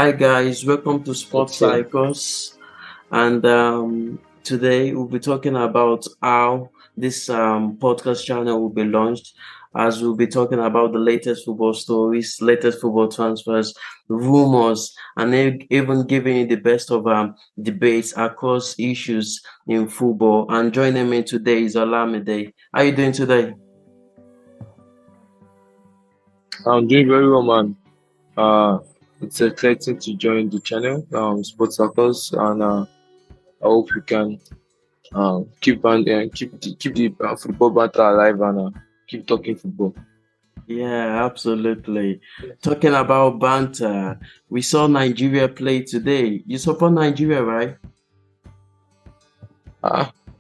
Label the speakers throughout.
Speaker 1: Hi guys, welcome to Sport
Speaker 2: Okay.
Speaker 1: Cycles, and today we'll be talking about how this podcast channel will be launched, as we'll be talking about the latest football stories, latest football transfers, rumors, and even giving you the best of debates across issues in football. And joining me today is Olamide. How you doing today?
Speaker 2: I'm doing very well, man. Uh, it's exciting to join the channel, Sports Circles, and I hope we can keep the football banter alive and keep talking football.
Speaker 1: Yeah, absolutely. Talking about banter, we saw Nigeria play today. You support Nigeria, right?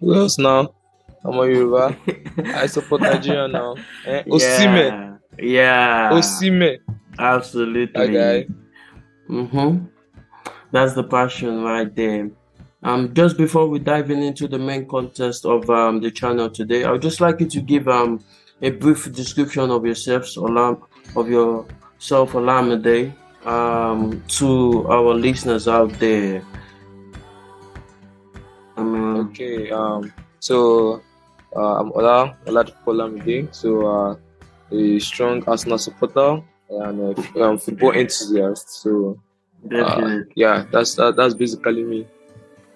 Speaker 2: Who else now? I'm a Yoruba. I support Nigeria now. Osime,
Speaker 1: Yeah, yeah,
Speaker 2: Osime, that
Speaker 1: absolutely.
Speaker 2: guy.
Speaker 1: That's the passion right there. Just before we diving into the main contest of the channel today, I would just like you to give a brief description of yourselves, of yourself, Olamide, to our listeners out there. Um,
Speaker 2: Okay. So I'm Oladipo. So a strong Arsenal supporter and a football enthusiast. So
Speaker 1: Definitely.
Speaker 2: yeah, that's basically me.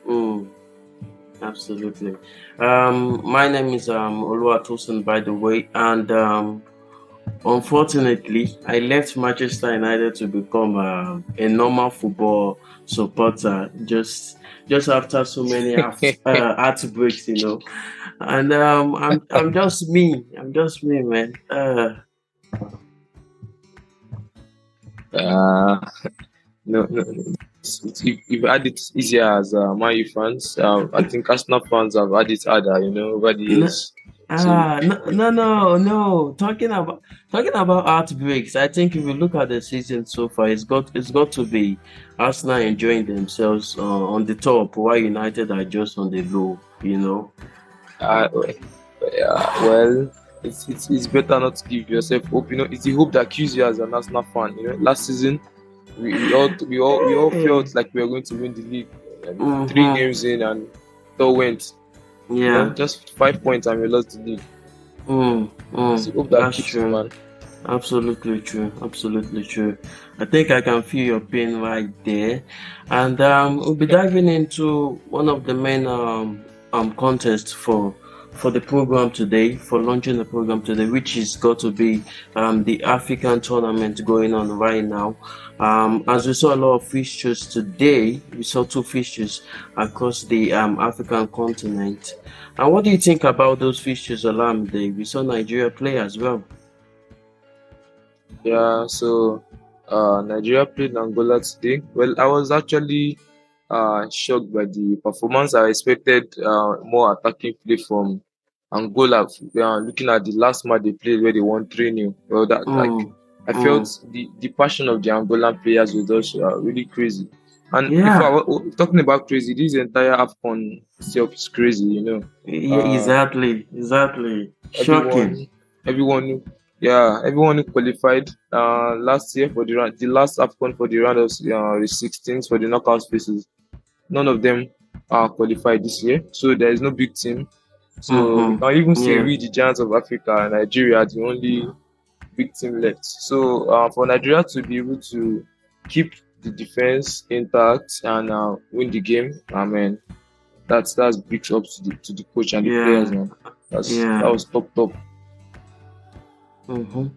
Speaker 1: Mm, absolutely. My name is Oluwatosin, by the way, and unfortunately, I left Manchester United to become a normal football supporter. Just after so many heartbreaks, And I'm just me. I'm just me, man.
Speaker 2: Uh, no. You've had it easier as Man U fans. I think Arsenal fans have had it harder, over the
Speaker 1: No,
Speaker 2: years. So
Speaker 1: no. Talking about heartbreaks. I think if you look at the season so far, it's got to be Arsenal enjoying themselves on the top, while United are just on the low.
Speaker 2: uh, well, it's better not to give yourself hope. It's the hope that kills you as an Arsenal fan. Last season we all
Speaker 1: Hey.
Speaker 2: felt like we were going to win the league. 3 games
Speaker 1: Mm-hmm.
Speaker 2: in and it all went.
Speaker 1: Yeah.
Speaker 2: Just 5 points and we lost the league. It's the hope that
Speaker 1: That's
Speaker 2: keeps you,
Speaker 1: true.
Speaker 2: man.
Speaker 1: Absolutely true. Absolutely true. I think I can feel your pain right there. And we'll be diving into one of the main contests for the program today, for launching the program today, which is got to be the African tournament going on right now. As we saw a lot of fixtures today, we saw two fixtures across the African continent. And what do you think about those fixtures, Olamide? We saw Nigeria play as well.
Speaker 2: Yeah, so Nigeria played Angola today. Well, I was actually shocked by the performance. I expected more attacking play from Angola. Looking at the last match they played where they won 3-0. Well, that like
Speaker 1: Mm,
Speaker 2: I felt
Speaker 1: mm.
Speaker 2: the passion of the Angolan players was just really crazy. And before
Speaker 1: Yeah,
Speaker 2: talking about crazy, this entire Afcon itself is crazy. Uh,
Speaker 1: exactly.
Speaker 2: everyone,
Speaker 1: Shocking.
Speaker 2: everyone who qualified last year for the last Afcon for the round of the 16th for the knockout phases. None of them are qualified this year, so there is no big team. So we can even say
Speaker 1: Yeah.
Speaker 2: we, the giants of Africa, and Nigeria, are the only big team left. So for Nigeria to be able to keep the defense intact and win the game, I mean that's big ups to the coach and the players,
Speaker 1: Yeah.
Speaker 2: man. That
Speaker 1: Yeah.
Speaker 2: was top.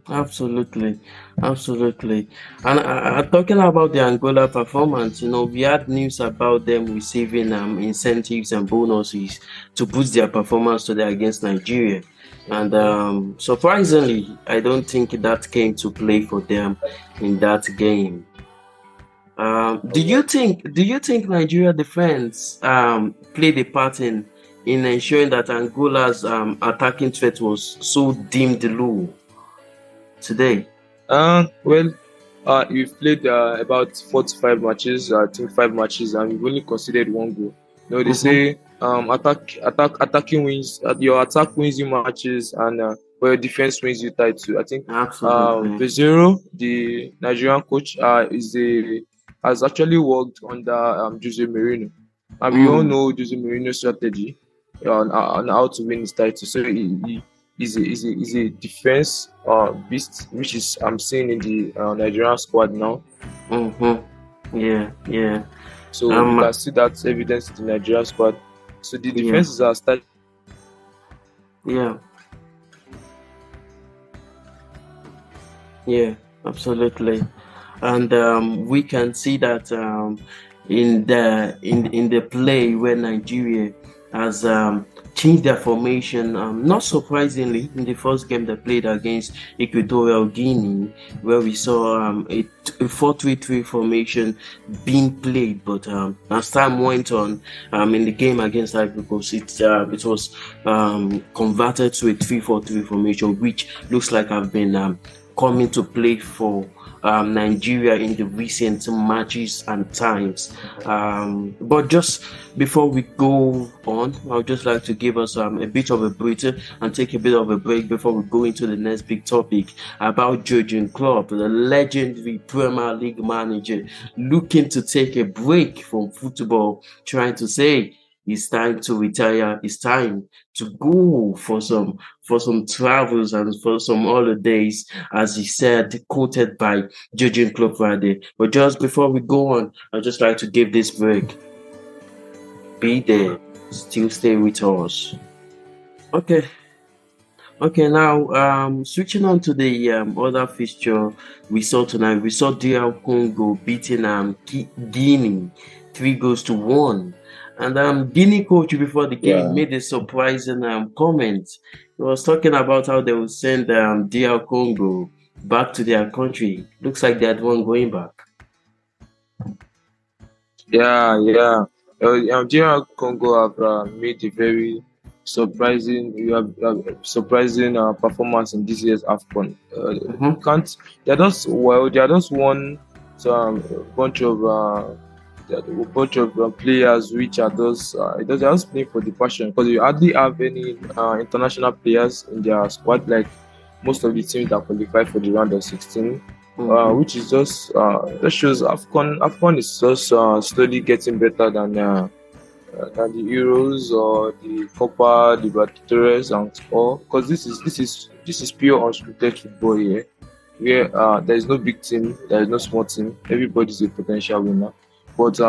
Speaker 1: Absolutely, absolutely. And talking about the Angola performance, we had news about them receiving incentives and bonuses to boost their performance today against Nigeria. And surprisingly, I don't think that came to play for them in that game. Do you think Nigeria defense played a part in ensuring that Angola's attacking threat was so dimmed low today?
Speaker 2: Well, we've played about 45 matches, I think 5 matches, and we've only conceded one goal. They
Speaker 1: Mm-hmm.
Speaker 2: say attacking wins. Your attack wins you matches, and but your defense wins you titles. I think
Speaker 1: Absolutely.
Speaker 2: Bezero, the Nigerian coach, is has actually worked under Jose Mourinho. And we all know Jose Mourinho's strategy on how to win his title. So he's a defense beast, which is I'm seeing in the Nigerian squad now.
Speaker 1: Yeah, yeah.
Speaker 2: So you can see that evidence in the Nigerian squad. So the defenses are starting.
Speaker 1: Yeah. Yeah, absolutely. And we can see that in the play where Nigeria has changed their formation. Not surprisingly, in the first game they played against Equatorial Guinea, where we saw a 4-3-3 formation being played, but as time went on, in the game against Ivory Coast, it was converted to a 3-4-3 formation, which looks like I've been coming to play for Nigeria in the recent matches and times. But just before we go on, I would just like to give us a bit of a breather and take a bit of a break before we go into the next big topic about Jurgen Klopp, the legendary Premier League manager, looking to take a break from football, trying to say it's time to retire. It's time to go for some travels and for some holidays, as he said, quoted by Jurgen Klopp right there. But just before we go on, I'd just like to give this break. Be there. Still stay with us. Okay. Now switching on to the other fixture we saw tonight. We saw DR Congo beating Guinea 3-1. And Guinea coach before the game made a surprising comment. He was talking about how they will send DR Congo back to their country. Looks like they had one going back.
Speaker 2: Yeah. DR Congo have made a very surprising performance in this year's Afcon. They're just one bunch of players which are they're just playing for the passion, because you hardly have any international players in their squad, like most of the teams that qualify for the round of 16. Which is just shows Afcon is just slowly getting better than the Euros or the Copa Libertadores and all, because this is pure unscripted football here, where there is no big team, there is no small team, everybody is a potential winner. But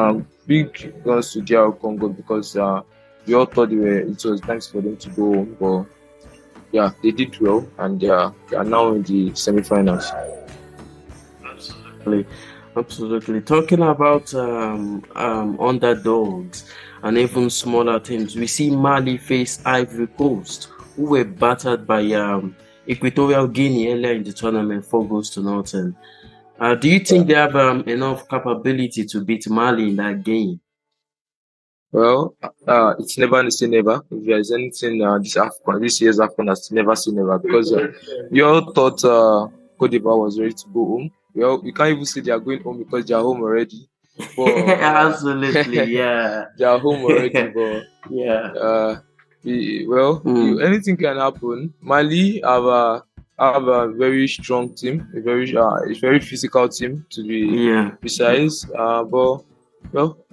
Speaker 2: big guns to DR Congo, because we all thought it was time for them to go home, but yeah, they did well, and they are now in the semi-finals.
Speaker 1: Absolutely. Talking about underdogs and even smaller teams, we see Mali face Ivory Coast, who were battered by Equatorial Guinea earlier in the tournament, 4-0. Do you think they have enough capability to beat Mali in that game?
Speaker 2: Well, it's never say never. If there is anything this year's Afcon has never say never, because we all thought Cote d'Ivoire was ready to go home. Well, you can't even say they are going home because they are home already.
Speaker 1: But, absolutely, yeah.
Speaker 2: They are home already, but
Speaker 1: yeah.
Speaker 2: Anything can happen. Mali have a very strong team, a very physical team, to be precise. But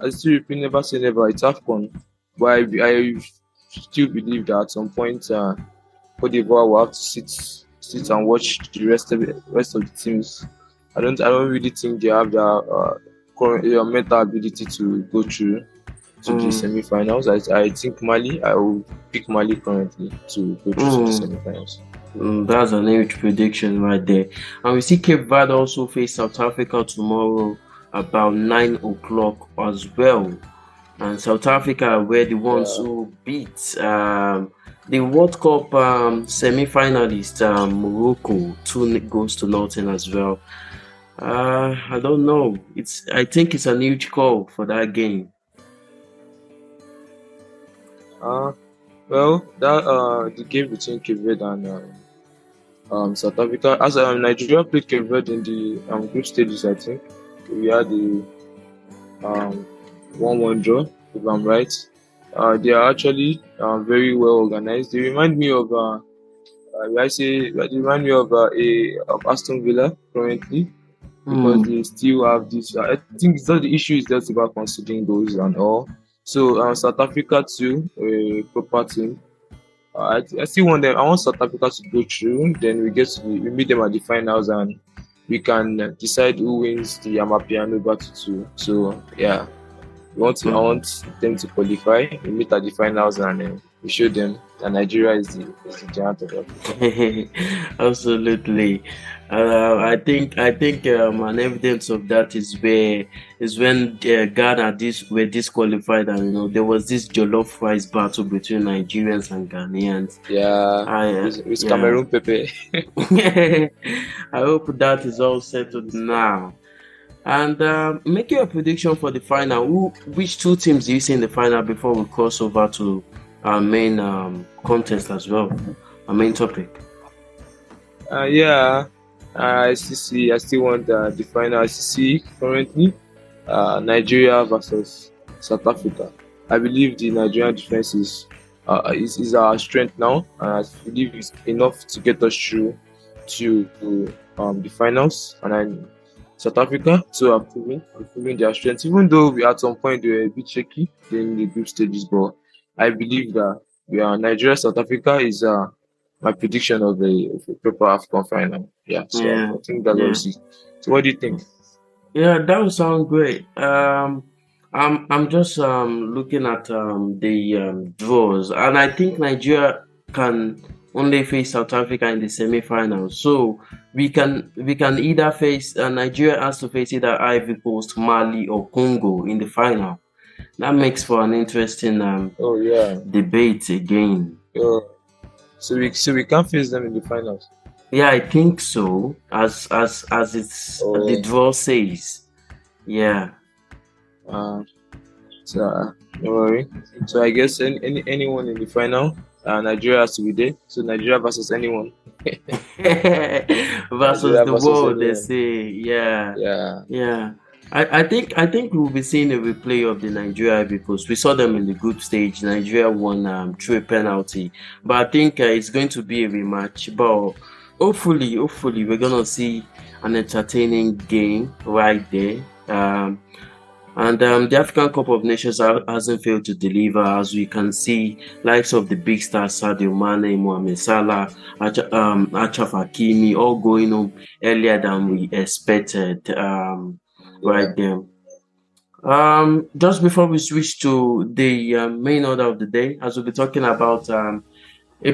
Speaker 2: I still repeat, never say never. It's Afcon, but I still believe that at some point, Cote d'Ivoire will have to sit and watch the rest of the teams. I don't really think they have the mental ability to go through to the semi-finals. I think Mali. I will pick Mali currently to go through to the semi-finals.
Speaker 1: That's an huge prediction right there. And we see Cape Verde also face South Africa tomorrow about 9 o'clock as well. And South Africa were the ones who beat the World Cup semi-finalist Morocco 2-0 as well. I don't know. I think it's a huge call for that game.
Speaker 2: The game between Cape Verde and South Africa, as Nigeria played Cape Verde in the group stages, I think we had the 1-1 draw, if I'm right. They are actually very well organized. They remind me of of Aston Villa currently. because
Speaker 1: Mm.
Speaker 2: they still have this. I think it's not the issue is just about conceding goals and all. So South Africa too, a proper team. I still want them. I want South Africa to go through. Then we meet them at the finals and we can decide who wins the Amapiano battle too. So yeah, I
Speaker 1: Mm.
Speaker 2: want them to qualify. We meet at the finals and we show them that Nigeria is the giant of Africa.
Speaker 1: Absolutely. I think an evidence of that is when Ghana were disqualified, and there was this jollof rice battle between Nigerians and Ghanaians.
Speaker 2: Yeah,
Speaker 1: I
Speaker 2: with
Speaker 1: yeah.
Speaker 2: Cameroon Pepe.
Speaker 1: I hope that is all settled now. And make your prediction for the final. Which two teams do you see in the final before we cross over to our main contest as well, our main topic?
Speaker 2: Yeah, ICC. I still want the final ICC currently. Nigeria versus South Africa. I believe the Nigerian defense is our strength now, and I believe it's enough to get us through to the finals. And then South Africa too are proving their strength, even though we at some point they were a bit shaky in the group stages. But I believe that we are Nigeria. South Africa is my prediction of a proper Afcon final. Yeah, so
Speaker 1: Yeah,
Speaker 2: I think that's what we
Speaker 1: yeah,
Speaker 2: see. So what do you think?
Speaker 1: yeah. That would sound great. I'm just looking at the draws, and I think Nigeria can only face South Africa in the semi-finals. So we can either face Nigeria has to face either Ivory Coast, Mali, or Congo in the final. That makes for an interesting
Speaker 2: Oh yeah.
Speaker 1: debate again.
Speaker 2: Uh, so we can't face them in the finals.
Speaker 1: Yeah, I think so. As it's the
Speaker 2: Oh,
Speaker 1: draw says. Yeah.
Speaker 2: uh, so don't worry. So I guess anyone in the final, Nigeria has to be there. So Nigeria versus anyone.
Speaker 1: Versus
Speaker 2: Nigeria
Speaker 1: the
Speaker 2: versus
Speaker 1: world, they
Speaker 2: anyone.
Speaker 1: say. Yeah.
Speaker 2: Yeah.
Speaker 1: Yeah. I think we'll be seeing a replay of the Nigeria because we saw them in the group stage. Nigeria won through a penalty, but I think it's going to be a rematch. But hopefully, we're gonna see an entertaining game right there. And the African Cup of Nations hasn't failed to deliver, as we can see, likes of the big stars Sadio Mane, Mohamed Salah, Achraf Hakimi, all going home earlier than we expected.
Speaker 2: Yeah.
Speaker 1: Right there. Just before we switch to the main order of the day, as we'll be talking about a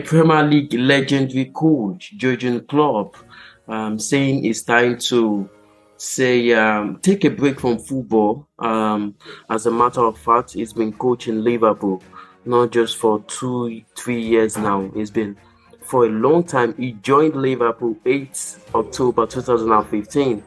Speaker 1: Premier League legendary coach, Jurgen Klopp, saying it's time to take a break from football. As a matter of fact, he's been coaching Liverpool not just for 2-3 years now. It's been for a long time. He joined Liverpool 8th October 2015.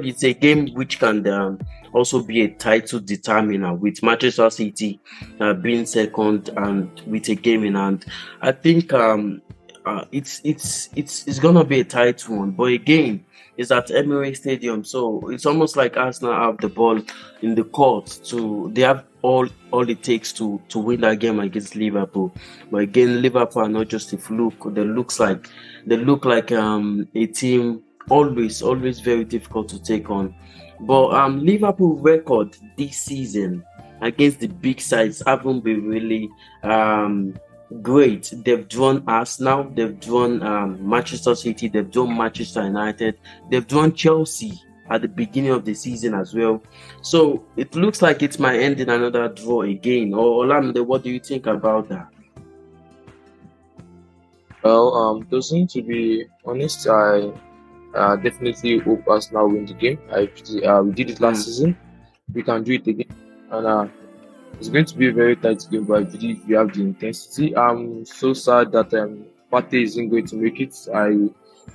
Speaker 1: it's a game which can also be a title determiner, with Manchester City being second and with a game in hand. I think it's gonna be a tight one, but again, it's at Emirates Stadium, so it's almost like Arsenal have the ball in the court. They have all it takes to win that game against Liverpool. But again, Liverpool are not just a fluke. They look like a team always very difficult to take on. But Liverpool record this season against the big sides haven't been really great. They've drawn Arsenal, they've drawn Manchester City, they've drawn Manchester United, they've drawn Chelsea at the beginning of the season as well. So it looks like it might end in another draw again. Or Olamide, what do you think about that?
Speaker 2: Well, to be honest, I definitely hope Arsenal win the game. We did it last season. We can do it again, and it's going to be a very tight game. But I believe we have the intensity. I'm so sad that Partey isn't going to make it.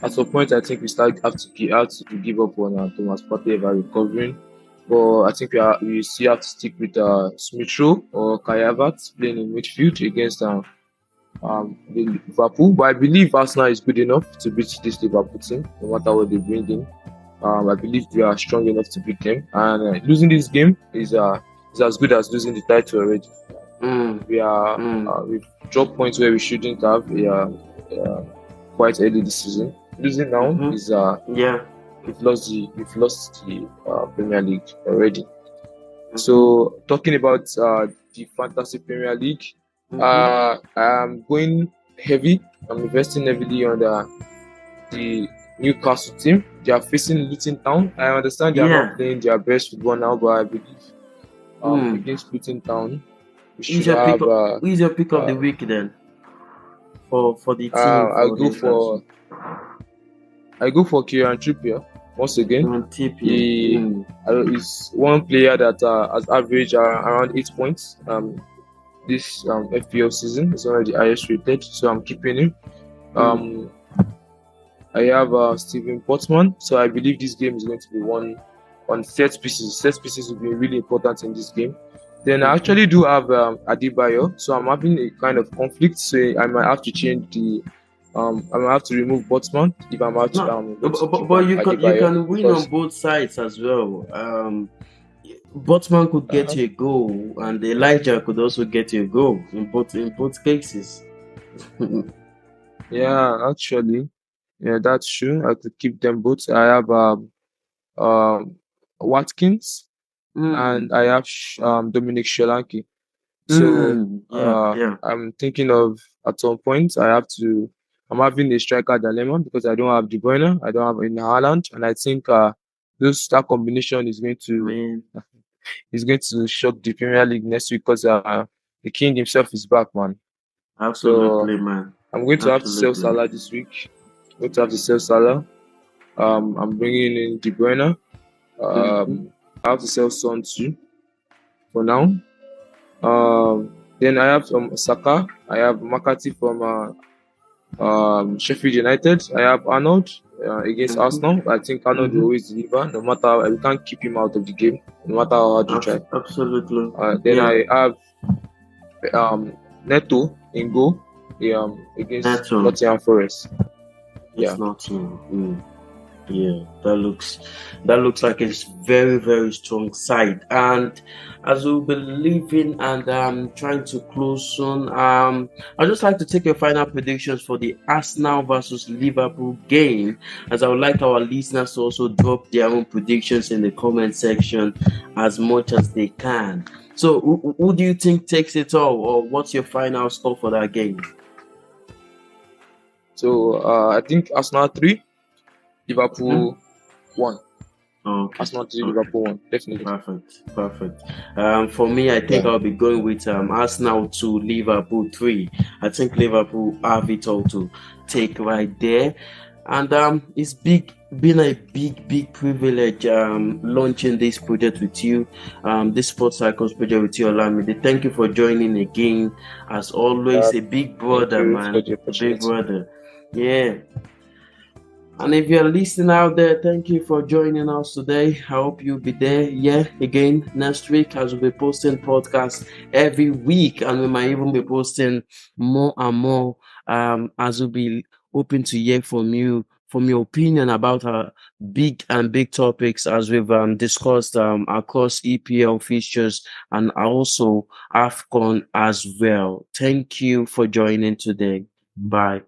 Speaker 2: At some point, I think we have to give up on Thomas Partey about recovering. But I think we still have to stick with Smith Rowe or Kai Havertz playing in midfield against the Liverpool. But I believe Arsenal is good enough to beat this Liverpool team, no matter what they bring in. I believe we are strong enough to beat them, and losing this game is as good as losing the title already. We've dropped points where we shouldn't have. Quite early this season. Losing now is we've lost the Premier League already. So talking about the Fantasy Premier League, I'm going heavy. I'm investing heavily on the Newcastle team. They are facing Luton Town. I understand they are not playing their best football now, but I believe against Luton Town, we should have.
Speaker 1: Who is your pick of the week then? For the team.
Speaker 2: I go for Kieran Trippier once again. He's one player that has averaged around 8 points this FPL season. It's one of the highest rated, so I'm keeping him. I have Steven Portman, so I believe this game is going to be won on set pieces. Set pieces will be really important in this game. Then I actually do have Adebayo, so I'm having a kind of conflict. So I might have to change I might have to remove Botman if I'm out.
Speaker 1: But you can win on both sides as well. Botman could get you a goal, and Elijah could also get you a goal in both cases.
Speaker 2: Yeah, actually, that's true. I could keep them both. I have Watkins. And I have Dominic Solanke. So I'm thinking of at some point I'm having a striker dilemma because I don't have De Bruyne, I don't have in Haaland, and I think that combination is going to shock the Premier League next week because the king himself is back, man.
Speaker 1: Absolutely, man.
Speaker 2: I'm going to have to sell Salah this week. I'm going to have to sell Salah. I'm bringing in De Bruyne. I have to sell Son too for now. Then I have Saka. I have McCarthy from Sheffield United. I have Arnold against Arsenal. I think Arnold will always deliver, no matter we can't keep him out of the game, no matter how hard you try.
Speaker 1: Absolutely.
Speaker 2: Then I have Neto in goal against Nottingham Forest.
Speaker 1: Yeah. Yeah, that looks like a very, very strong side. And as we'll be leaving and trying to close soon, I'd just like to take your final predictions for the Arsenal versus Liverpool game, as I would like our listeners to also drop their own predictions in the comment section as much as they can. So who do you think takes it all, or what's your final score for that game?
Speaker 2: So I think Arsenal 3, Liverpool 1.
Speaker 1: Okay.
Speaker 2: Arsenal 3, Liverpool 1. Definitely.
Speaker 1: Perfect. For me, I think I'll be going with Arsenal 2, Liverpool 3. I think Liverpool have it all to take right there. And it's been a big privilege launching this project with you, this Sports Cycles project with you, Olamide. Thank you for joining again. As always, a big brother, man. A big brother. Yeah. And if you're listening out there, thank you for joining us today. I hope you'll be there, yeah, again next week, as we'll be posting podcasts every week, and we might even be posting more and more, as we'll be hoping to hear from you, from your opinion about our big topics, as we've discussed across EPL fixtures and also AFCON as well. Thank you for joining today. Bye.